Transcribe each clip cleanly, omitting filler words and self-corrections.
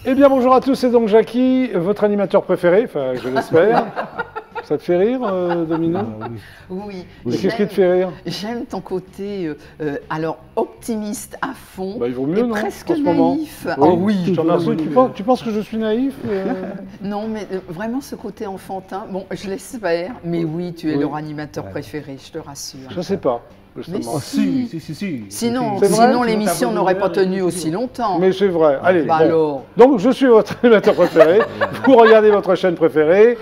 Eh bien, bonjour à tous, c'est donc Jackie, votre animateur préféré, enfin, je l'espère. Ça te fait rire, Domino? Oui. Mais qu'est-ce qui te fait rire? J'aime ton côté, alors, optimiste à fond. Bah, il vaut mieux, et non, presque en ce moment. naïf. Oui, Oh oui. je te remercie. Tu penses que je suis naïf? Non, mais vraiment ce côté enfantin, bon, je l'espère, mais oui, tu es leur animateur préféré, je te rassure. Je ne sais pas. Mais si. Sinon, C'est vrai, l'émission n'aurait pas tenu aussi longtemps. Mais c'est vrai. Allez, bah bon. alors. Donc, je suis votre animateur préféré. Vous regardez votre chaîne préférée.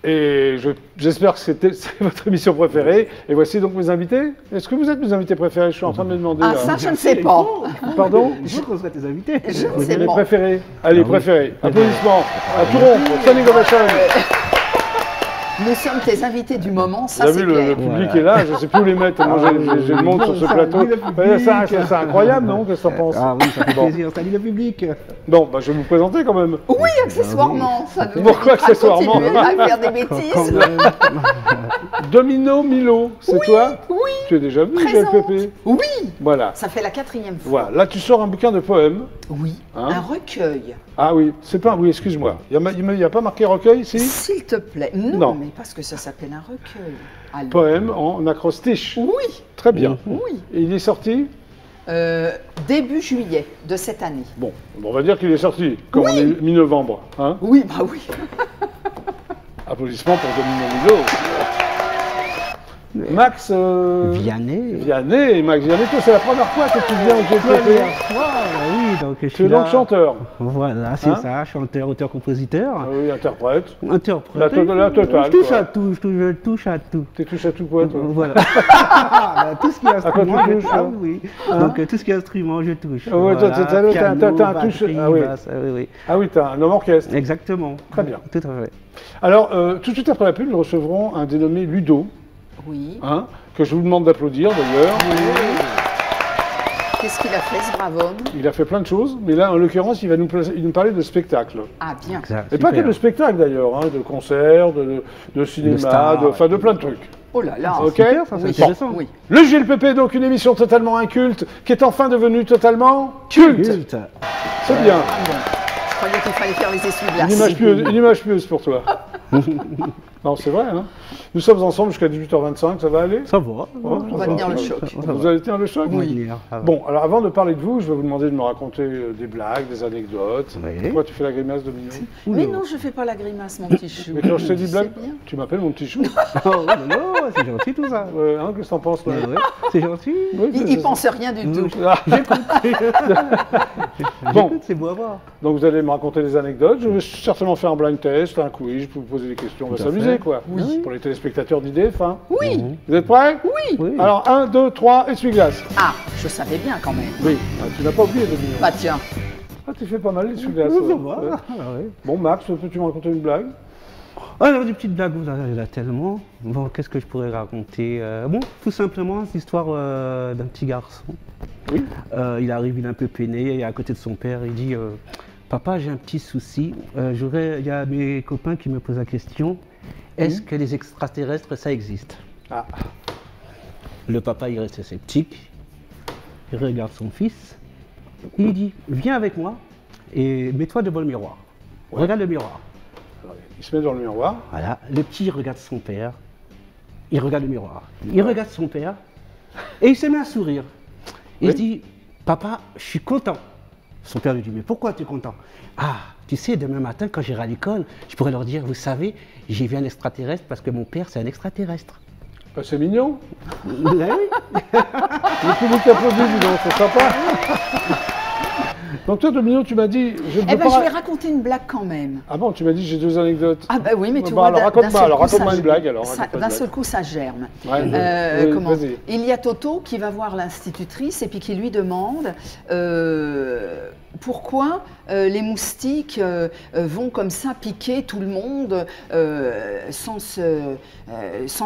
Et j'espère que c'est votre émission préférée. Et voici donc mes invités. Est-ce que vous êtes mes invités préférés? Je suis en train de me demander. Ah, là. ça, je ne sais pas. Pardon? Je serai tes invités. Je ne sais Les pas. préférés. Allez, préférés. Applaudissements à tout rompre. Standing ovation. Nous sommes tes invités du moment, ça Vous avez c'est vu, clair. le public est là, je ne sais plus où les mettre. Moi, j'ai le monde sur ce plateau. C'est incroyable, non? Qu'est-ce que tu en penses? Ah oui, ça fait plaisir. Salut le public. Bon, bah, je vais vous présenter quand même. Oui, accessoirement. Ça nous Pourquoi évitera de accessoirement? continuer à faire des bêtises. Domino Milo, c'est toi? Oui. Tu es déjà venu, Présente. GLPP? Oui. Voilà. Ça fait la 4e fois. Voilà. Là, tu sors un bouquin de poèmes. Oui. Hein? Un recueil. Ah oui, c'est pas. Oui, excuse-moi. Il n'y a pas marqué recueil ici? S'il te plaît. Non, Non. mais parce que ça s'appelle un recueil. Alors, Poème en acrostiche. oui. Très bien. Oui. Et il est sorti? Début juillet de cette année. Bon, on va dire qu'il est sorti, comme Oui. on est mi-novembre. Hein? Oui, bah oui. Applaudissements pour Domino Milo. Max Vianney. Max Vianney, toi c'est la première fois que tu viens au GLPP. Oui, donc je Tu suis es donc là. chanteur. Voilà, c'est Hein? ça, chanteur, auteur-compositeur. Ah oui, interprète. Interprète. La totale, Je touche quoi. à tout, je touche à tout. Tu touches à tout quoi, toi? Voilà. Bah, tout ce qui est À quoi tu instrument, touches, ah hein? oui. Donc tout ce qui est instrument, je touche. Ah ouais, toi, t'as un Piano, touche- batterie, ah oui. basse, oui. Ah oui, t'as un homme orchestre. Exactement. Très bien. Tout à fait. Alors, tout de suite après la pub, nous recevrons un dénommé Ludo, Oui. hein, que je vous demande d'applaudir d'ailleurs. Qu'est-ce qu'il a fait, ce brave homme? Il a fait plein de choses, mais là, en l'occurrence, il va nous parler de spectacle. Ah, bien. Exact, Et pas super. que de spectacle d'ailleurs, hein, de concerts, de cinéma, stars, de plein de trucs. Oh là là. Ok. Super, ça, c'est Oui. intéressant. Oui. Le GLPP, donc une émission totalement inculte, qui est enfin devenue totalement culte. Culte. C'est bien. Ah bon. Je croyais qu'il fallait faire les Une essuie-glaces. image pieuse pour toi. Non, c'est vrai. Hein. Nous sommes ensemble jusqu'à 18h25, ça va aller? Ça va. On va tenir le choc. Vous allez tenir le choc? Oui. Bon, alors avant de parler de vous, je vais vous demander de me raconter des blagues, des anecdotes. Oui. Pourquoi tu fais la grimace, Domino? Mais non, je fais pas la grimace, mon petit chou. Mais quand je te dis Tu blague, sais bien. tu m'appelles mon petit chou. Oh non, c'est gentil tout ça. Hein, qu'est-ce que t'en penses là? Ouais, c'est gentil. Oui, Il pense rien du tout. Ah, Bon. Écoute, c'est beau à voir. donc vous allez me raconter des anecdotes. Je vais certainement faire un blind test, un quiz, je peux vous poser des questions. On va Tout à s'amuser fait. quoi. Oui. Pour les téléspectateurs d'IDF. Hein. Oui. Vous êtes prêts? Oui. Oui. Alors 1, 2, 3, essuie-glace. Ah, je savais bien quand même. Oui, ah, tu n'as pas oublié Domino. Bah tiens. Ah, tu fais pas mal l'essuie-glace. Ça ouais. va. Ouais. Ah, ouais. Bon Max, peux-tu me raconter une blague? Alors, des petites blagues, vous en avez là tellement. Bon, qu'est-ce que je pourrais raconter? Bon, tout simplement, c'est l'histoire d'un petit garçon. Oui. Il arrive, il est un peu peiné, il est à côté de son père, il dit Papa, j'ai un petit souci. Il y a mes copains qui me posent la question est-ce que les extraterrestres, ça existe? Ah. Le papa, il reste sceptique, il regarde son fils, il dit viens avec moi et mets-toi devant le miroir. Ouais. Regarde le miroir. Alors, il se met dans le miroir. Voilà, le petit il regarde son père, il regarde le miroir, il regarde son père et il se met à sourire. Il Oui. se dit, papa, je suis content. Son père lui dit, mais pourquoi tu es content? Ah, tu sais, demain matin, quand j'irai à l'école, je pourrais leur dire, vous savez, j'ai vu un extraterrestre parce que mon père, c'est un extraterrestre. Bah, c'est mignon. Oui. Le public applaudit, dis donc, c'est sympa. Donc toi, Domino, tu m'as dit... Eh ben, je vais raconter une blague quand même. Ah bon, tu m'as dit j'ai 2 anecdotes. Ah bah oui, mais tu Bon, vois, alors d'un raconte-moi, seul alors coup, raconte-moi ça une blague, germe. alors, Ça- raconte-moi une D'un blague. seul coup, ça germe. Ouais, oui, Comment vas-y. Il y a Toto qui va voir l'institutrice et puis qui lui demande pourquoi les moustiques vont comme ça piquer tout le monde sans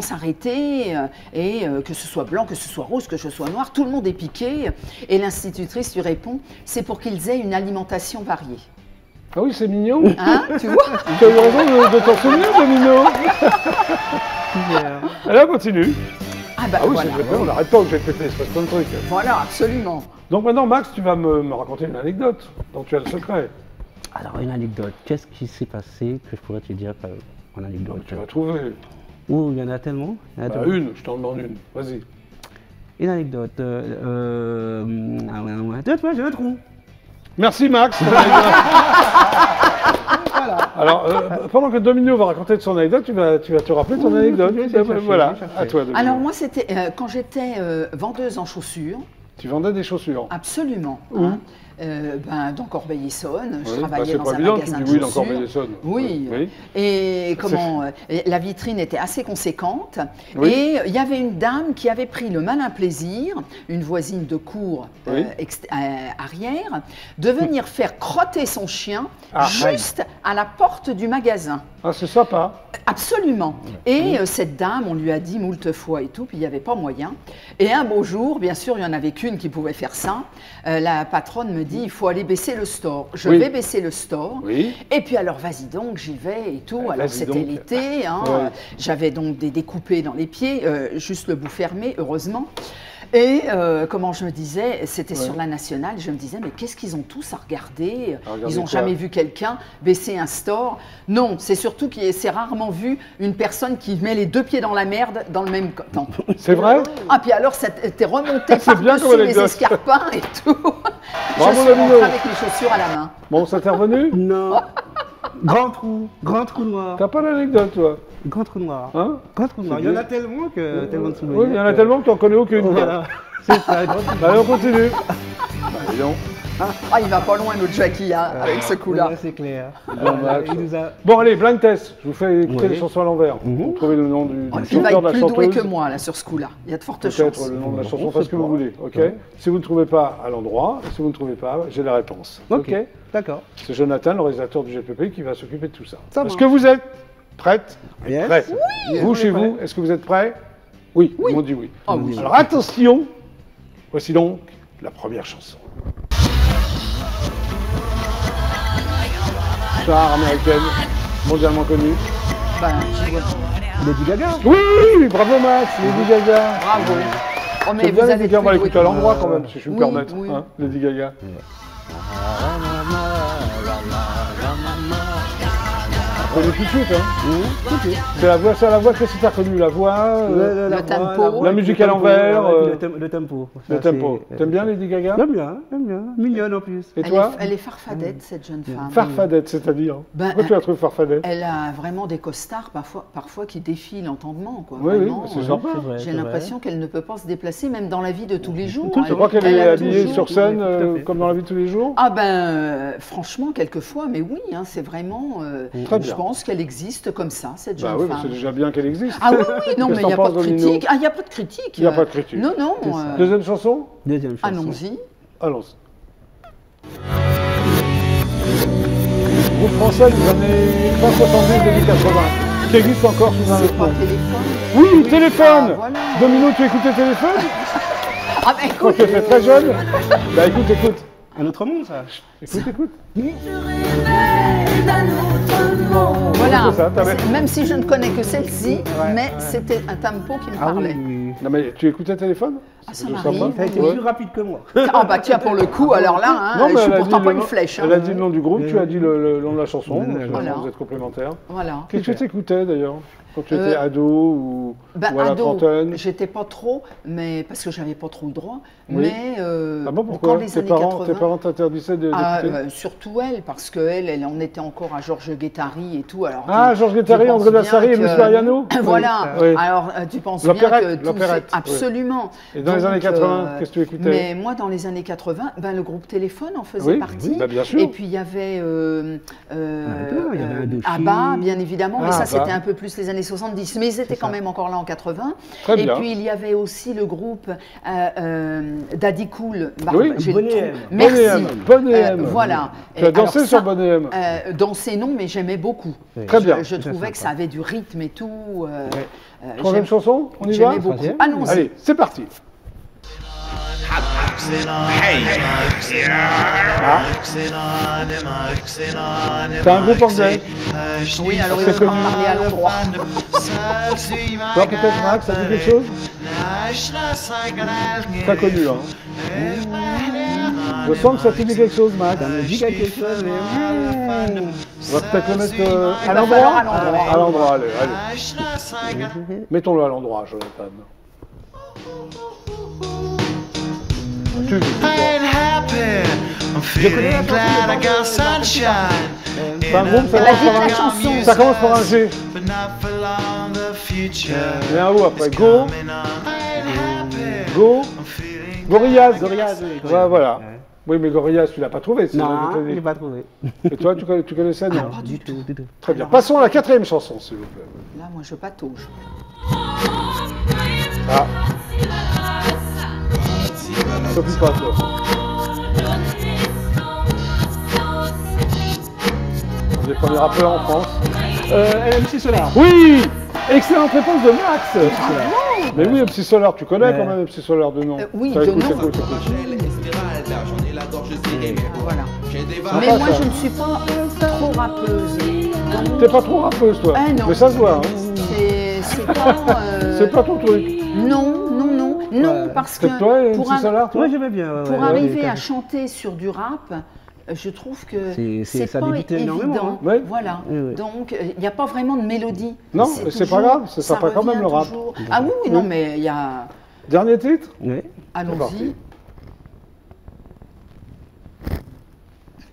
s'arrêter et que ce soit blanc, que ce soit rouge, que ce soit noir, tout le monde est piqué. Et l'institutrice lui répond, c'est pour qu'ils aient une alimentation variée. Ah oui, c'est mignon. Hein, tu vois? Tu as eu raison de t'en souvenir, Domino. Allez, on continue. Ah bah Ah oui, voilà. c'est vrai, on n'arrête pas que j'ai pété, il se passe plein de trucs. Voilà, absolument. Donc maintenant, Max, tu vas me raconter une anecdote dont tu as le secret. Alors, une anecdote. Qu'est-ce qui s'est passé que je pourrais te dire en anecdote? Tu vas trouver. Oh, il y en a tellement. Une, je t'en demande une. Vas-y. Une anecdote. J'ai un trou. Merci Max. Alors, pendant que Domino va raconter de son anecdote, tu vas te rappeler ton anecdote. Voilà, à toi Domino. Alors moi, c'était quand j'étais vendeuse en chaussures. Tu vendais des chaussures. Absolument. Où? Dans Corbeil-Essonne, je Oui, travaillais c'est dans pas un évident, magasin tu de dis oui dans chaussures. Corbeil-Essonnes. Oui. Oui. Et la vitrine était assez conséquente. Oui. Et il y avait une dame qui avait pris le malin plaisir, une voisine de cour Oui. arrière, de venir faire crotter son chien Ah, juste à la porte du magasin. Ah, c'est sympa. Absolument. Et cette dame, on lui a dit moult fois et tout, puis il n'y avait pas moyen. Et un beau jour, bien sûr, il n'y en avait qu'une qui pouvait faire ça. La patronne me dit, il faut aller baisser le store. Je Oui. vais baisser le store. Oui. Et puis alors, vas-y donc, j'y vais et tout. Alors Vas-y c'était donc. l'été. Hein. Ouais. J'avais donc des découpés dans les pieds, juste le bout fermé, heureusement. Et comment je me disais, c'était sur la nationale, je me disais, mais qu'est-ce qu'ils ont tous à regarder? Ils n'ont quoi jamais vu quelqu'un baisser un store. Non, c'est surtout que c'est rarement vu une personne qui met les deux pieds dans la merde dans le même temps. C'est vrai? Ah, puis alors, ça t'es remonté C'est bien par-dessus comme les anecdote. escarpins et tout. Bravo, je suis Domino. rentrée avec mes chaussures à la main. Bon, ça t'est revenu? Non. Grand trou noir. T'as pas d'anecdote, toi? Grand trou noir. Hein? Grand trou noir. Il y en a tellement que tellement de souvenirs. Oui, il y en a tellement que tu n'en connais aucune. Voilà. C'est ça. grand trou noir. Allez, on continue. Dis donc. Ah, il va pas loin, notre Jackie, hein, avec ce coup-là. Ouais, c'est clair. Bon, Max. Il nous a... Bon, allez, blind test. Je vous fais écouter Oui. les chansons à l'envers. Vous trouvez le nom du Il va chanteur, de être la plus doué que chanteuse. moi, là, sur ce coup-là. Il y a de fortes Peut-être chances. le nom de la chanson, On faites sait ce que vous pas. voulez. Ok. Ouais. Si vous ne trouvez pas à l'endroit, si vous ne trouvez pas, j'ai la réponse. Ok. D'accord. C'est Jonathan, le réalisateur du GPP, qui va s'occuper de tout ça. Ça Est-ce marche. que vous êtes prête? Yes. Prête. Oui. Vous, chez vous, est-ce que vous êtes prêts? Oui. Ils m'ont dit oui. Ah oui. Alors attention, voici donc la première chanson. Star américaine, mondialement connue. Ben, tu vois. Lady Gaga. Oui, bravo Max, Lady Gaga. Bravo. Oh, mais C'est vous bien avez Lady Gaga, on va plus doué l'écouter à que l'endroit quand même, si je puis me Oui, permettre. oui. Hein, Lady Gaga. On connaît tout de suite, hein. C'est la voix que c'est reconnu, la voix, Le tempo. la musique à l'envers, le tempo. le tempo. T'aimes bien Lady Gaga? J'aime bien. Mignonne en plus. Et toi? Elle est farfadette, cette jeune femme. Farfadette, c'est-à-dire? Ben, Pourquoi tu la trouves farfadette? Elle a vraiment des costards parfois qui défient l'entendement. Quoi. Oui, oui, Vraiment, c'est sympa. C'est vrai, j'ai c'est l'impression qu'elle ne peut pas se déplacer, même dans la vie de tous les jours. Tu crois qu'elle est a habillée toujours- sur scène tout à fait. comme dans la vie de tous les jours? Ah ben, franchement, quelquefois, mais oui, hein, c'est vraiment... Très bien. je pense qu'elle existe comme ça, cette jeune Bah oui, femme. c'est déjà bien qu'elle existe. Ah oui, oui, non, Qu'est-ce mais que il n'y a t'en pas de penses, Domino? critique. Ah, il n'y a pas de critique. Il y a pas de critique. Non, non. C'est ça. Deuxième chanson? Deuxième chanson. Allons-y. Allons-y. Groupe français des années fin 70, début 80, qui existe encore sous un C'est autre pas nom. téléphone. Oui, téléphone. Ah, voilà. Domino, tu écoutes le téléphone? Ah, ben Quand écoute, tu étais très jeune? Bah écoute. Un autre monde, ça. Écoute. voilà. C'est ça, t'avais- Même si je ne connais que celle-ci, mais ouais. c'était un tempo qui me Ah parlait. oui. Non mais tu écoutais le téléphone? Ah, C'est ça plutôt m'arrive. sympa. Ça a été Ouais. plus rapide que moi. Ah bah tiens, pour le coup, alors là, hein, Non, mais je suis elle a pourtant dit pas le une nom- flèche. hein. Elle a dit le nom du groupe, tu as dit le nom de la chanson. Voilà. Vous êtes complémentaires. Voilà. Qu'est-ce que tu écoutais d'ailleurs? Quand tu étais ado ou à la ado, trentaine? j'étais pas trop, mais parce que j'avais pas trop le droit. Oui. Mais Ah bon, pourquoi? encore les Tes années parents 80. t'interdisaient d'écouter? Surtout elle, parce qu'elle, on était encore à Georges Guettari et tout. Alors, Georges Guettari, André Dassari et Luis Mariano? Voilà. Oui. Alors, tu penses bien L'opérette, que tout l'opérette, c'est- absolument. Et dans les Donc, années 80, qu'est-ce que tu écoutais? Mais moi, dans les années 80, le groupe Téléphone en faisait Oui, partie. oui, bah, bien sûr. Et puis il y avait il y avait Indochine. ABBA, bien évidemment, mais ça ABBA. c'était un peu plus les années 70, mais ils étaient quand même encore là en 80. Très Et bien. puis il y avait aussi le groupe Daddy Cool. Oui, j'ai le Bonnet trou. M. Merci. Bonnet M. Voilà. Tu as Et dansé alors sur ça, Bonnet M? Danser non, mais j'aimais beaucoup. Très bien. Je trouvais que ça avait du rythme et tout. Troisième chanson, on y va? J'aimais beaucoup. Troisième. Allons-y. Allez, c'est parti. C'est un groupe anglais. Oui, alors il C'est va connu. parler à l'endroit. Toi peut-être Max, ça dit quelque chose? Très connu, hein. Je sens que ça te dit quelque chose, Max. Ça me dit quelque chose, mais... On va peut-être le mettre à Il va l'endroit. falloir à l'endroit. À l'endroit, allez. Mettons-le à l'endroit, Jonathan. Tu Je connais la chanson, c'est un groupe, Elle a dit la chanson. ça commence par un G. Et un O après. Go. Gorillaz. Gorillaz, oui. Ouais, voilà. Oui, mais Gorillaz, tu l'as pas trouvé. C'est Non, vrai que je t'as l'ai dit. pas trouvé. Et toi, tu connaissais, non? Pas du tout. Très bien. Passons à la 4e chanson, s'il vous plaît. Là, moi, je patauge. Ah. S'occupe pas, toi. Les premiers rappeurs en France. MC Solar. Oui! Excellente réponse de Max! Mais oui, MC Solar, tu connais quand même MC Solar de nom. Oui, T'as de écouté, nom. écoute. Voilà. Sympa, Mais moi, ça. je ne suis pas trop rappeuse. Donc, T'es pas trop rappeuse, toi. Ah, non. Mais ça se voit. Hein. c'est pas. C'est pas ton truc. Non, parce que C'est toi, pour, MC Solar, toi? Moi, j'aimais bien. pour arriver à chanter sur du rap, je trouve que Ça pas débutait énormément, évident. hein. Ouais. Voilà. Oui. Donc, il n'y a pas vraiment de mélodie. Non, mais c'est pas grave, c'est sympa quand même, le rap. toujours. Ah oui, non, mais il y a. Dernier titre? Oui. C'est parti. Allons-y.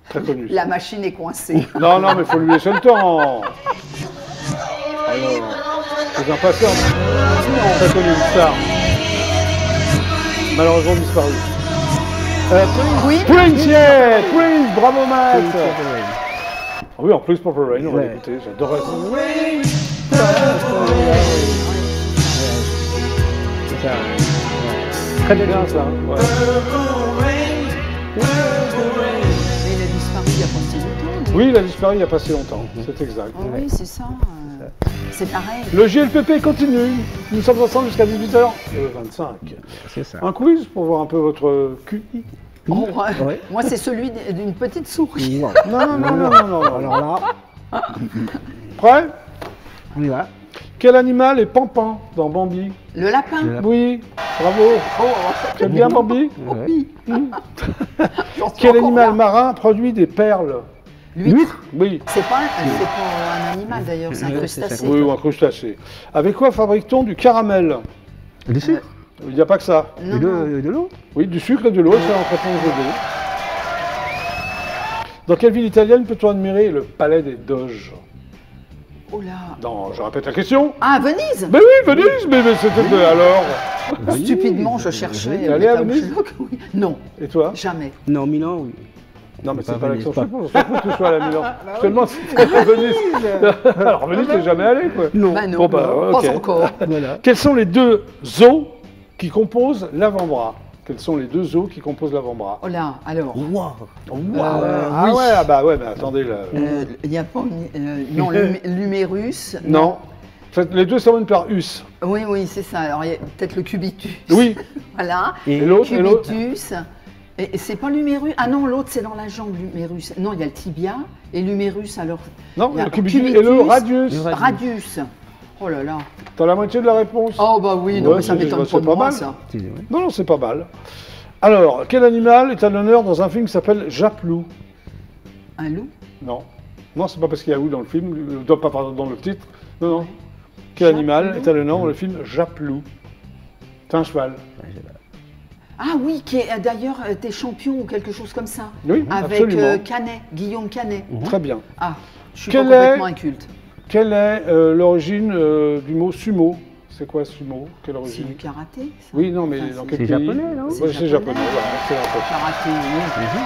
Très connu. La machine est coincée. Non, mais il faut lui laisser le temps. Alors, c'est impatient. Très connu, une star. Malheureusement disparu. Oui. Prince, yeah! Prince, bravo Max! Ah oui, en plus Purple Rain, on va Ouais. l'écouter, j'adorais ça. C'est ça. Très bien ça. Hein. Ouais. Mais il a disparu il n'y a pas si longtemps. Oui, il a disparu il n'y a pas si longtemps, c'est exact. Oh oui, c'est ça. C'est pareil. Le JLPP continue, nous sommes ensemble jusqu'à 18h25. C'est ça. Un quiz pour voir un peu votre QI. Oh, ouais. Ouais. Moi, c'est celui d'une petite souris. Non. Non. Alors là, Prêt? on y va. Quel animal est Pampan dans Bambi? Le lapin. Le lapin. Oui, bravo. Tu aimes bien Bambi? Ouais. J'en suis Quel encore animal là. marin produit des perles? L'huître. Oui. C'est pas un animal d'ailleurs, c'est un Ouais, crustacé. c'est Oui, ou un crustacé. Avec quoi fabrique-t-on du caramel? Du sucre Il n'y a pas que ça. Non, et non. de l'eau. Oui, du sucre et de l'eau, c'est en réponse de deux. Dans quelle ville italienne peut-on admirer le palais des Doges? Oh là. Non, je répète la question. Ah, Venise. Mais oui, Venise, mais c'était alors. Stupidement, je cherchais. T'es allé à mais Venise? oui. Non, Et toi? jamais. Non, Milan, oui. Non, mais c'est Pas pas Venise, l'action pas. je s'en fout que tu sois à la Milan. Je te demande si t'es à Venise. Alors, Venise, t'es jamais allé, quoi. Non. Bah non, Bon, bah, pas ok. encore. Voilà. Quels sont les deux os qui composent l'avant-bras? Quels sont les deux os qui composent l'avant-bras? Oh là, alors. Wow. Ah oui. ouais, ah bah ouais, mais attendez là. Il n'y a pas. Non, l'humérus. Non. En fait, les deux s'emmènent par us. Oui, c'est ça. Alors, il y a peut-être le cubitus. Oui. Voilà. Et l'autre, et l'autre. Cubitus. Et c'est pas l'humérus. Ah non, l'autre, c'est dans la jambe, l'humérus. Non, il y a le tibia et l'humérus, alors. Non, il y a le cubitus et le radius. Radius. Oh là là. T'as la moitié de la réponse. Oh bah oui, non, Ouais, mais ça c'est- m'étonne c'est pas de pas moi, mal. ça. Non, c'est pas mal. Alors, quel animal est à l'honneur dans un film qui s'appelle Japlou? Un loup. Non. Non, c'est pas parce qu'il y a où dans le film, pas pardon, dans le titre. Non. Quel animal est à l'honneur dans le film Japlou? C'est un cheval. Ah oui, qui est d'ailleurs t'es champion ou quelque chose comme ça. Oui, Avec absolument. Canet, Guillaume Canet. Très bien. Ah, je suis Quel pas est- complètement inculte. Quelle est l'origine du mot sumo? C'est quoi sumo? Quelle C'est origine? du karaté, ça. Oui, non, mais Enfin, dans c'est quel c'est pays? japonais, non? Ouais, c'est japonais. Voilà, c'est un peu. Karaté, oui.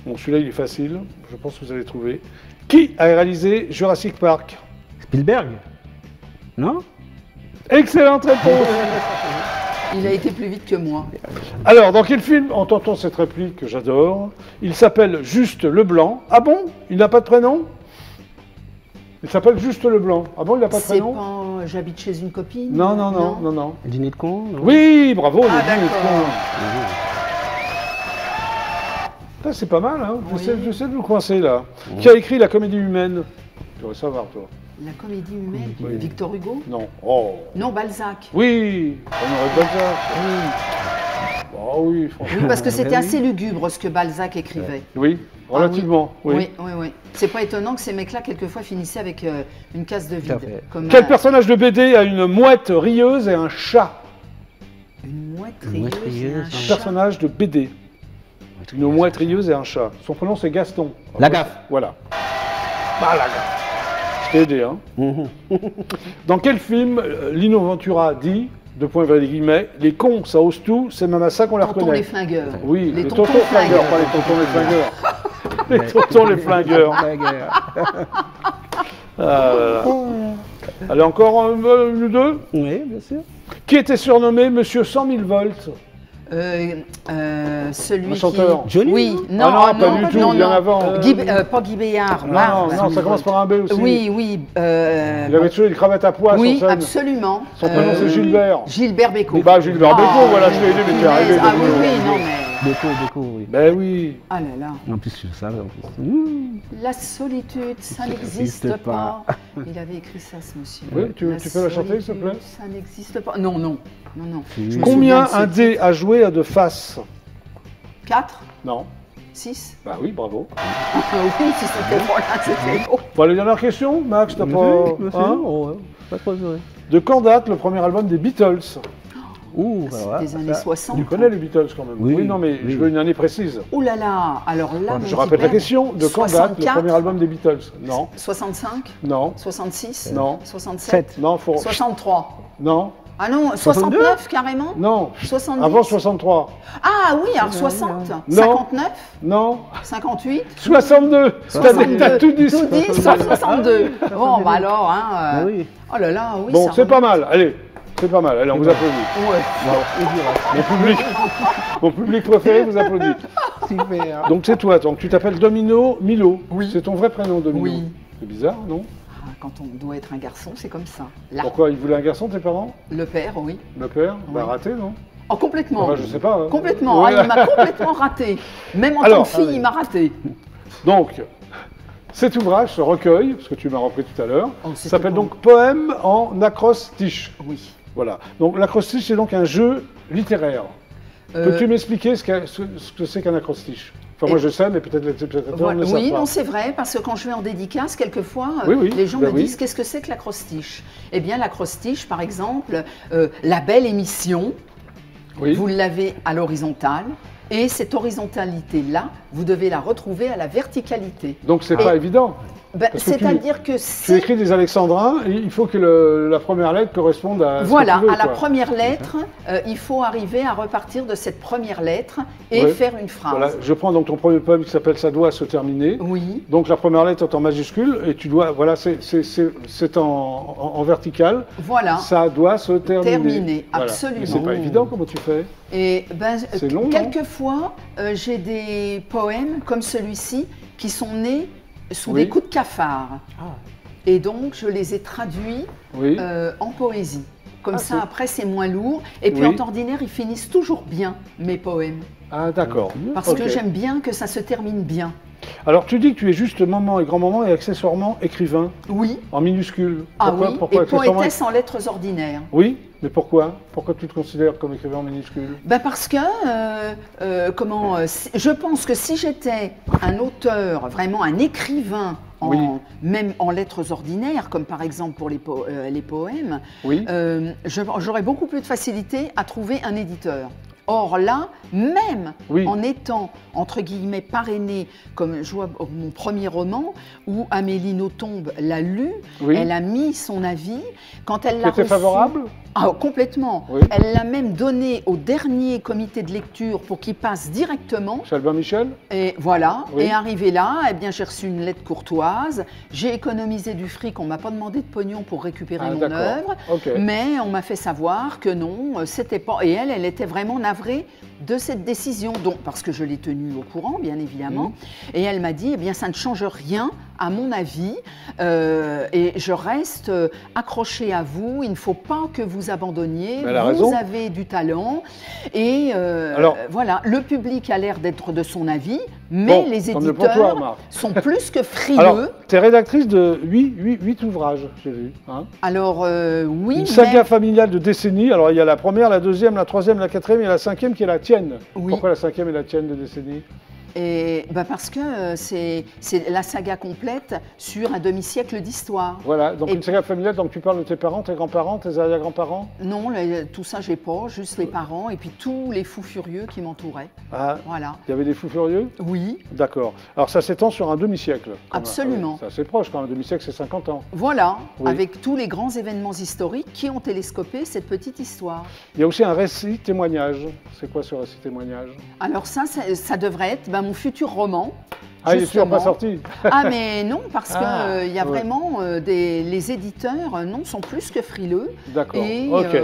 Bon, celui-là, il est facile. Je pense que vous allez trouver. Qui a réalisé Jurassic Park? Spielberg. Non? Excellente réponse. Il a été plus vite que moi. Alors, dans quel film entend-on cette réplique que j'adore? Il s'appelle Juste Leblanc. Ah bon? Il n'a pas de prénom? Il s'appelle Juste Leblanc. Ah bon, il n'a pas de C'est prénom? pas j'habite chez une copine. Non. Dîner de con. non? Oui, bravo, Ah, le dîner de d'accord. con. Ah, c'est pas mal, hein. Oui. J'essaie de vous coincer, là. Qui a écrit La Comédie Humaine? Tu devrais savoir, toi. La comédie humaine, Oui. Victor Hugo. Non. Oh. Non, Balzac. Oui, Honoré Balzac. Oui. Oh oui, franchement. Oui, parce que c'était Oui. assez lugubre ce que Balzac écrivait. Oui, relativement. Ah oui. Oui. C'est pas étonnant que ces mecs-là, quelquefois, finissaient avec une case de Tout à vide. fait. Comme, Quel personnage de BD a une mouette rieuse et un chat? une mouette Une mouette rieuse et un rieuse, un chat. Personnage de BD. Une mouette rieuse et un chat. Son prénom, c'est Gaston. La gaffe. Voilà. Bah, la gaffe. Je t'ai aidé, hein. Mhm. Dans quel film Lino Ventura dit, deux points vers les guillemets, les cons, ça ose tout, c'est même à ça qu'on les Tontons reconnaît. les flingueurs. Oui, les les tontons tontons flingueurs, flingueurs. pas les tontons les flingueurs. Les tontons les flingueurs. La guerre. Ah là là. Allez, encore une ou deux. Oui, bien sûr. Qui était surnommé Monsieur 100 000 volts? Celui Un chanteur. qui... Johnny, Oui, non, pas du tout, bien avant. Pas Guy Béard. Non, non, ça commence par un B aussi. Oui. Il avait toujours une cravate à pois oui, sur scène. absolument. Son prénom, c'est Gilbert. Gilbert Bécaud. Bah, Gilbert Bécaud, voilà, je l'ai aidé, mais t'es arrivé. Ah oui, non mais... Beaucoup, oui. Ben oui. Ah là là. En plus, je savais, en plus. La solitude, ça n'existe n'existe pas. pas. Il avait écrit ça, ce monsieur. Oui, tu peux la chanter, s'il te plaît? solitude, Ça n'existe pas. Non. Je me Combien souviens de un dé à jouer à de face? 4 Non. 6 Bah oui, bravo. Oui, si c'était pour là, c'était beau. Bon, la dernière question, Max, t'as pas. Hein Pas trop joué. De quand date le premier album des Beatles? Ouh, C'est alors là, des années ça- 60. Tu connais les Beatles quand même? Oui, non, mais oui. je veux une année précise. Ouh là là, alors là, Je mon répète la petit question. De quand date le 64? premier album des Beatles? Non. 65 Non. 66 Non. 67 Non, faut. 63 Non. Ah non, 69 carrément Non. 70 Avant 63. Ah oui, alors 60 Non. 59 Non. 58 62. T'as tout dit. Tout dit, sauf 62. Bon, bah alors, hein. Ah oui. Oh là là, oui, Bon, ça c'est remonte. pas mal. Allez, c'est pas mal. Allez, on vous applaudit. Ouais. Mon public préféré vous applaudit. Super. Donc c'est toi. Donc tu t'appelles Domino Milo. Oui. C'est ton vrai prénom, Domino. Oui. C'est bizarre, non? Ah, quand on doit être un garçon, c'est comme ça. Là, Pourquoi ils voulaient un garçon, tes parents? le père, oui. Le père? Bah Oui. raté, non? Oh, complètement. Enfin, je sais pas. hein. Complètement. Ouais. Ah, il m'a complètement raté. Même en Alors, tant que fille, il m'a raté. Donc, cet ouvrage, ce recueil, parce que tu m'as repris tout à l'heure, Oh, c'était s'appelle bon. donc Poème en acrostiche. Oui. Voilà. Donc l'acrostiche, c'est donc un jeu littéraire. Peux-tu m'expliquer ce que c'est qu'un acrostiche? Enfin, moi Et- je sais, mais peut-être les spectateurs Voilà. ne le savent Oui, pas. non, c'est vrai, parce que quand je vais en dédicace, quelquefois, Oui, les gens ben me oui. disent qu'est-ce que c'est que l'acrostiche? Eh bien, l'acrostiche, par exemple, la belle émission, Oui. vous l'avez à l'horizontale, et cette horizontalité-là, vous devez la retrouver à la verticalité. Donc c'est pas évident. Ben, Parce que c'est-à-dire que Tu si... écris des alexandrins, et il faut que la première lettre corresponde à Voilà, ce que tu veux, à la quoi. première lettre, il faut arriver à repartir de cette première lettre et Ouais. faire une phrase. Voilà. Je prends donc ton premier poème qui s'appelle Ça doit se terminer. Oui, Donc la première lettre est en majuscule et tu dois, voilà, c'est en vertical. voilà. Ça doit se terminer. Terminer, Voilà. absolument. Mais c'est pas évident comment tu fais. Et ben, C'est long, non? quelquefois, j'ai des poèmes comme celui-ci qui sont nés sous Oui. des coups de cafard. Et donc, je les ai traduits Oui. en poésie. Comme Ah, ça, c'est- après, c'est moins lourd. Et puis, Oui. en ordinaire, ils finissent toujours bien, mes poèmes. Ah d'accord. Parce Ok. que j'aime bien que ça se termine bien. Alors tu dis que tu es juste maman et grand-maman et accessoirement écrivain Oui. en minuscule. Ah Pourquoi, oui, pourquoi et accessoirement poétesse en lettres ordinaires. Oui, mais pourquoi? Pourquoi tu te considères comme écrivain en minuscule? Ben parce que, je pense que si j'étais un auteur, vraiment un écrivain, Oui. même en lettres ordinaires, comme par exemple pour les poèmes, Oui. j'aurais beaucoup plus de facilité à trouver un éditeur. Or là, même Oui. en étant, entre guillemets, parrainée, comme je vois mon premier roman, où Amélie Nothomb l'a lu, Oui. elle a mis son avis, quand elle Tu l'a étais reçu... favorable? Ah, complètement. Oui. Elle l'a même donné au dernier comité de lecture pour qu'il passe directement. Chez Albin Michel? Et voilà. Oui. Et arrivé là, eh bien, j'ai reçu une lettre courtoise. J'ai économisé du fric. On m'a pas demandé de pognon pour récupérer Ah, mon d'accord. œuvre. Ok. Mais on m'a fait savoir que non, c'était pas. Et elle était vraiment navrée de cette décision. Donc, parce que je l'ai tenue au courant, bien évidemment. Et elle m'a dit, eh bien, ça ne change rien à mon avis. Et je reste accrochée à vous. Il ne faut pas que vous vous abandonniez, Mais elle a vous raison. avez du talent, et Alors- voilà, le public a l'air d'être de son avis, mais Bon, les tant mieux pour toi, éditeurs Marc. sont plus que frileux. Alors, tu es rédactrice de 8 ouvrages, j'ai vu. Hein. Alors, oui, Une saga mais familiale de décennies. Alors, il y a la première, la deuxième, la troisième, la quatrième et la cinquième qui est la tienne. Oui. Pourquoi la cinquième est la tienne de décennies? parce que c'est la saga complète sur un demi-siècle d'histoire. Voilà, donc Et- une saga familiale, donc tu parles de tes parents, tes grands-parents, tes arrière-grands-parents? Non, tout ça, j'ai pas, juste les parents et puis tous les fous furieux qui m'entouraient. Ah, Voilà. il y avait des fous furieux? Oui, D'accord. Alors, ça s'étend sur un demi-siècle. quand même. Absolument. Ah oui, c'est assez proche quand même. Un demi-siècle, c'est 50 ans. voilà, Oui. avec tous les grands événements historiques qui ont télescopé cette petite histoire. Il y a aussi un récit témoignage. C'est quoi ce récit témoignage? Alors ça devrait être mon futur roman. Ah, il est toujours pas justement. sorti. Ah mais non, parce Ah, qu'il y a ouais. vraiment les éditeurs non, sont plus que frileux. D'accord. Et, Ok.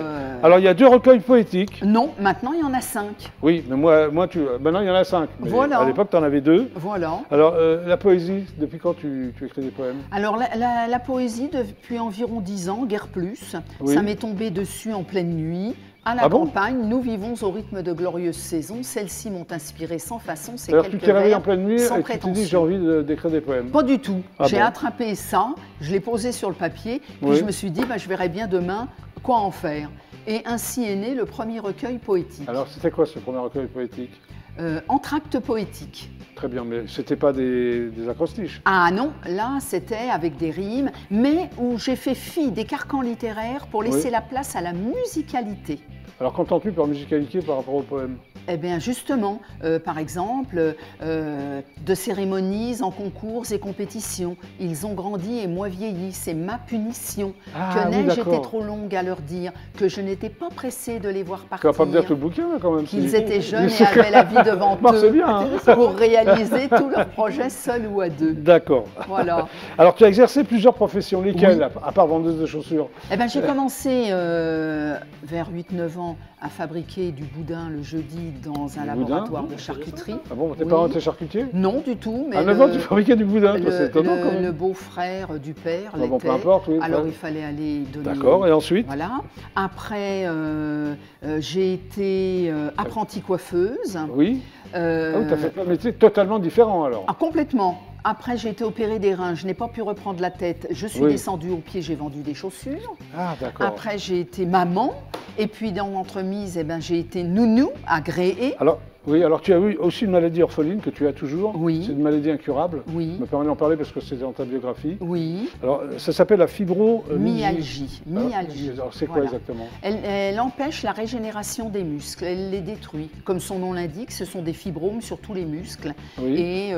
Alors, il y a 2 recueils poétiques. non, maintenant il y en a 5. Oui, mais maintenant, il y en a 5. Mais Voilà. À l'époque, tu en avais 2. Voilà. Alors, la poésie, depuis quand tu écris des poèmes? Alors la poésie, depuis environ 10 ans, guère plus, Oui. ça m'est tombé dessus en pleine nuit. À la Ah bon campagne, nous vivons au rythme de glorieuses saisons. Celles-ci m'ont inspiré sans façon. C'est C'est-à-dire que tu quelques t'es réveillé vers en pleine nuit sans et que tu t'es dit j'ai prétention. envie d'écrire des poèmes. Pas du tout. Ah J'ai bon attrapé ça, je l'ai posé sur le papier, puis Oui. je me suis dit, je verrai bien demain quoi en faire. Et ainsi est né le premier recueil poétique, Alors, c'était quoi ce premier recueil poétique? Entracte poétique. Très bien, mais c'était pas des acrostiches. Ah non, là c'était avec des rimes, mais où j'ai fait fi des carcans littéraires pour laisser Oui. la place à la musicalité. Alors, qu'entends-tu par musicalité par rapport au poème? Eh bien justement, par exemple, de cérémonies en concours et compétitions. Ils ont grandi et moi vieilli, c'est ma punition. Ah, que oui, neige d'accord. était trop longue à leur dire, que je n'étais pas pressée de les voir Tu partir. vas pas me dire tout le bouquin, là, quand même. Qu'ils étaient jeunes et avaient la vie devant Marche eux bien, hein. pour réaliser tous leurs projets seuls ou à deux. D'accord. Voilà. Alors, tu as exercé plusieurs professions. Lesquelles, Oui. à part vendeuse de chaussures? Eh ben, j'ai commencé vers 8-9 ans à fabriquer du boudin le jeudi dans un Du laboratoire boudin de charcuterie. Ah bon, tes Oui. parents étaient charcutiers? Non, du tout. Mais À 9 ans, tu fabriquais du boudin, toi, c'est étonnant quand même. le beau-frère du père Ah bon, peu l'était. importe, oui, Alors ouais. il fallait aller donner. D'accord, et ensuite? Voilà. Après, j'ai été apprentie coiffeuse. Oui. Euh, Ah oui, tu as fait plein de métiers totalement différents, alors. complètement. Après, j'ai été opérée des reins, je n'ai pas pu reprendre la tête. Je suis Oui. descendue au pied, j'ai vendu des chaussures. Ah, d'accord. Après, j'ai été maman. Et puis, dans l'entremise, j'ai été nounou, agréée. Alors tu as eu aussi une maladie orpheline que tu as toujours. Oui. C'est une maladie incurable. Oui. Je me permets d'en parler parce que c'est dans ta biographie. Oui. Alors, ça s'appelle la Myalgie. Myalgie. Alors, c'est quoi Voilà. exactement? Elle empêche la régénération des muscles, elle les détruit. Comme son nom l'indique, ce sont des fibromes sur tous les muscles. Oui. Et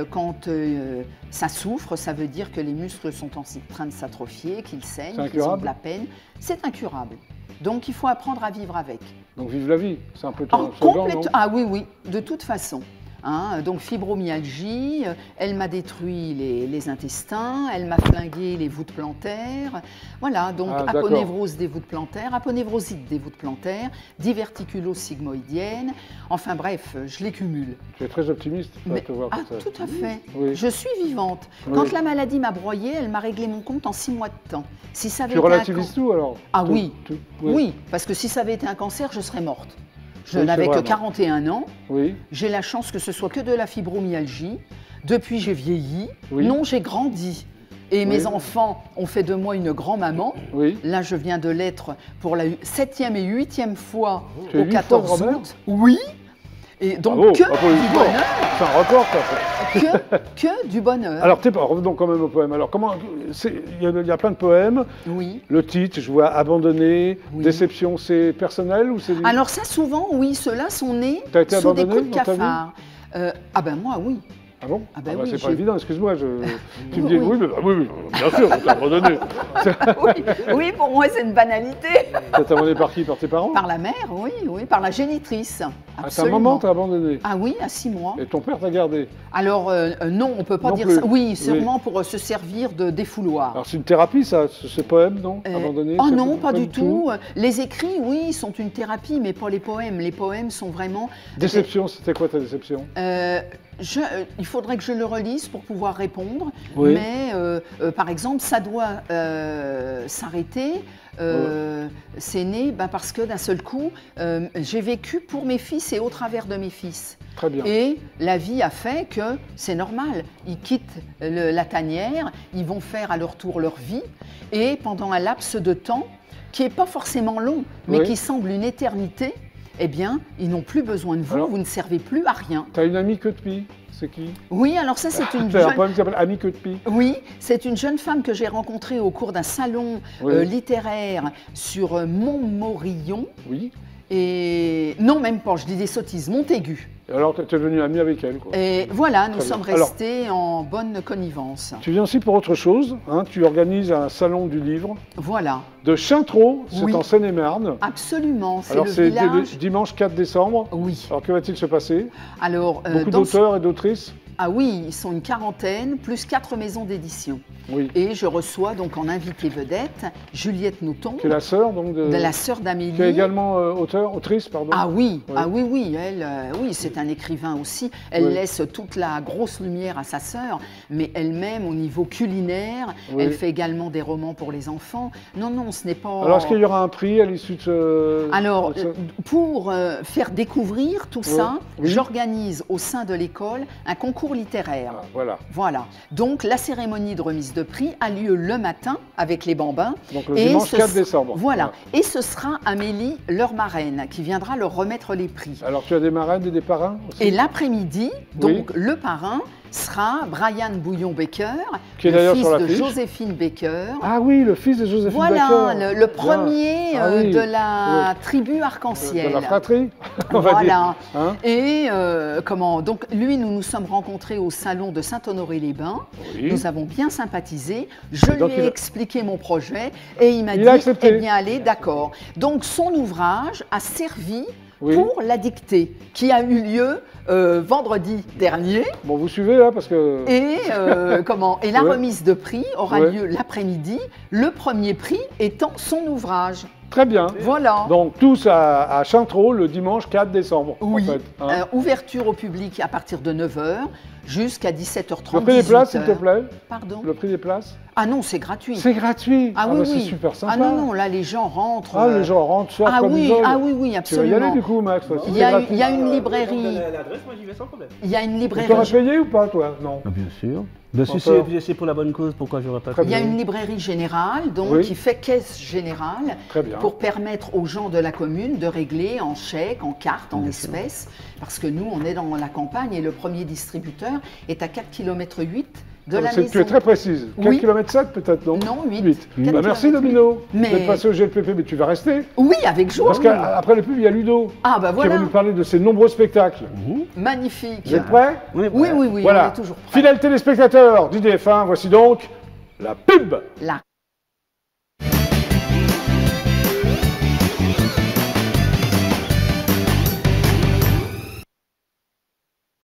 quand ça souffre, ça veut dire que les muscles sont en train de s'atrophier, qu'ils saignent, C'est qu'ils ont incurable de la peine. C'est incurable. Donc il faut apprendre à vivre avec. Donc vive la vie, c'est un peu Ah, ton slogan, non? ah oui, oui, de toute façon. Hein, donc fibromyalgie, elle m'a détruit les intestins, elle m'a flingué les voûtes plantaires. Voilà, donc Ah, d'accord. aponévrose des voûtes plantaires, aponévrosite des voûtes plantaires, diverticulose sigmoïdienne. Enfin bref, je les cumule. Tu es très optimiste, je Mais- te voir ah, comme ça. tout à fait. Oui. Je suis vivante. Oui. Quand la maladie m'a broyée, elle m'a réglé mon compte en 6 mois de temps. Si ça avait Tu été un relativises tout alors? Ah Tout- oui. tout- Oui, parce que si ça avait été un cancer, je serais morte. Je Oui, c'est n'avais que vrai, non. 41 ans. Oui. J'ai la chance que ce soit que de la fibromyalgie. Depuis, j'ai vieilli. Oui. Non, j'ai grandi. Et mes enfants ont fait de moi une grand-maman. Oui. Là, je viens de l'être pour la 7e et 8e fois Tu es au 8 fois 14 grand-mère août. Oui. Et donc, Bravo, que applaudissements. du bonheur. C'est un record, ça. Que du bonheur. Alors, revenons quand même au poème. Alors, il y a plein de poèmes. Oui. Le titre, je vois Abandonné, Oui. Déception, c'est personnel ou c'est... Alors ça, souvent, oui, ceux-là sont nés T'as été sous des abandonné coups de dans ta vie cafard. Ah ben moi, oui. Ah bon? Ah ben oui, c'est pas j'ai- évident, excuse-moi. Tu me Oui, dis, oui. oui, bien sûr, on t'a abandonné. Oui, oui, pour moi, c'est une banalité. T'as été abandonné par qui? Par tes parents? Par la mère, oui, oui, par la génitrice. À ta Absolument. maman t'a abandonné. Ah oui, à 6 mois. Et ton père t'a gardé. Alors, non, on ne peut pas Non dire plus. ça. Oui, Oui. sûrement pour se servir de défouloir. Alors c'est une thérapie ça, ces poèmes, non? Abandonné? Oh c'est non, pas du tout. Les écrits, oui, sont une thérapie, mais pas les poèmes. Les poèmes sont vraiment... Déception, c'était quoi ta déception? il faudrait que je le relise pour pouvoir répondre, Oui. mais par exemple, ça doit s'arrêter. C'est né parce que d'un seul coup, j'ai vécu pour mes fils et au travers de mes fils. Très bien. Et la vie a fait que c'est normal. Ils quittent la tanière, ils vont faire à leur tour leur vie, et pendant un laps de temps qui n'est pas forcément long, mais Oui. qui semble une éternité, eh bien, ils n'ont plus besoin de vous, Alors, vous ne servez plus à rien. Tu as une amie queue de pie, c'est qui? Oui, alors ça, c'est une C'est un jeune... poème qui s'appelle Amie queue de pie. Oui, c'est une jeune femme que j'ai rencontrée au cours d'un salon Oui. littéraire sur Montmorillon. Oui. Et non, même pas, je dis des sottises, Montaigu. Et alors, tu es devenu amie avec elle, quoi. Et voilà, nous Très bien. sommes Alors- restés en bonne connivence. Tu viens aussi pour autre chose, hein, tu organises un salon du livre Voilà, de Chintreau, c'est Oui. en Seine-et-Marne. absolument, c'est Alors le c'est village. dimanche 4 décembre. Oui, Alors que va-t-il se passer? alors, Beaucoup dans d'auteurs et d'autrices? Ah oui, ils sont une quarantaine, plus 4 maisons d'édition. Oui. Et je reçois donc en invité vedette Juliette Nouton, Qui est la sœur donc de la sœur d'Amélie. qui est également autrice, pardon. Ah oui, Oui. ah oui, oui, elle, oui, c'est un écrivain aussi. Elle Oui. laisse toute la grosse lumière à sa sœur, mais elle-même, au niveau culinaire, Oui. elle fait également des romans pour les enfants. Non, non, ce n'est pas... Alors est-ce qu'il y aura un prix à l'issue de ce... Alors, de ce- pour faire découvrir tout ça, Oui. j'organise au sein de l'école un concours littéraire. Ah, voilà. Voilà. Donc, la cérémonie de remise de prix a lieu le matin avec les bambins. Donc le Et dimanche ce 4 s- décembre. Voilà. Et ce sera Amélie, leur marraine, qui viendra leur remettre les prix. Alors tu as des marraines et des parrains aussi? Et l'après-midi, donc Oui. le parrain sera Brian Bouillon-Baker, Qui est le d'ailleurs fils sur de l'affiche. Joséphine Baker. Ah oui, le fils de Joséphine Voilà, Baker. le premier Ah oui. de la Oui. tribu De arc-en-ciel. la fratrie, on va dire. Voilà. Hein? Et donc lui, nous nous sommes rencontrés au salon de Saint-Honoré-les-Bains. Oui. Nous avons bien sympathisé. Je Et donc, lui il ai a- expliqué mon projet et il m'a Il dit, a accepté. eh bien allez, d'accord. Donc son ouvrage a servi Oui. pour la dictée qui a eu lieu vendredi dernier. Bon, vous suivez là parce que... Et, et la Ouais. remise de prix aura Ouais. lieu l'après-midi, le premier prix étant son ouvrage. Très bien. Voilà. Donc tous à Chintreau le dimanche 4 décembre. Oui, En fait, hein. ouverture au public à partir de 9h jusqu'à 17h30. Le prix des places, 18h. s'il te plaît. Pardon. Le prix des places. Ah non, c'est gratuit. C'est gratuit. Ah oui, bah, oui. C'est super sympa. Ah non, non, là les gens rentrent. Ah, les gens rentrent, sortent Ah comme oui, ils veulent. ah oui, oui, Tu vas y absolument. aller du coup, Max. toi, si Il c'est y a gratuit. une librairie. L'adresse, moi j'y vais sans problème. Il y a une Tu librairie. t'aurais payé ou pas, toi? Non. Bien sûr. De Enfin, c'est pour la bonne cause, pourquoi j'aurais pas Très Il y a bien. une librairie générale donc, Oui. qui fait caisse générale Très bien. pour permettre aux gens de la commune de régler en chèque, en carte, en espèces, parce que nous, on est dans la campagne et le premier distributeur est à 4,8 km de la maison. Tu es très précise. 4 Oui. km 7 peut-être, non? Non, 8. 8. 4 Bah, merci kilomètres. Domino Mais- d'être passé au GLPP, mais tu vas rester. Oui, avec joie. Parce qu'après le pub, il y a Ludo Ah bah qui voilà, va nous parler de ses nombreux spectacles. magnifique. Vous êtes prêts? On est Oui, prêt. oui, oui, on Voilà. est toujours prêts. Fidèles téléspectateurs d'IDF1, voici donc la pub. Là.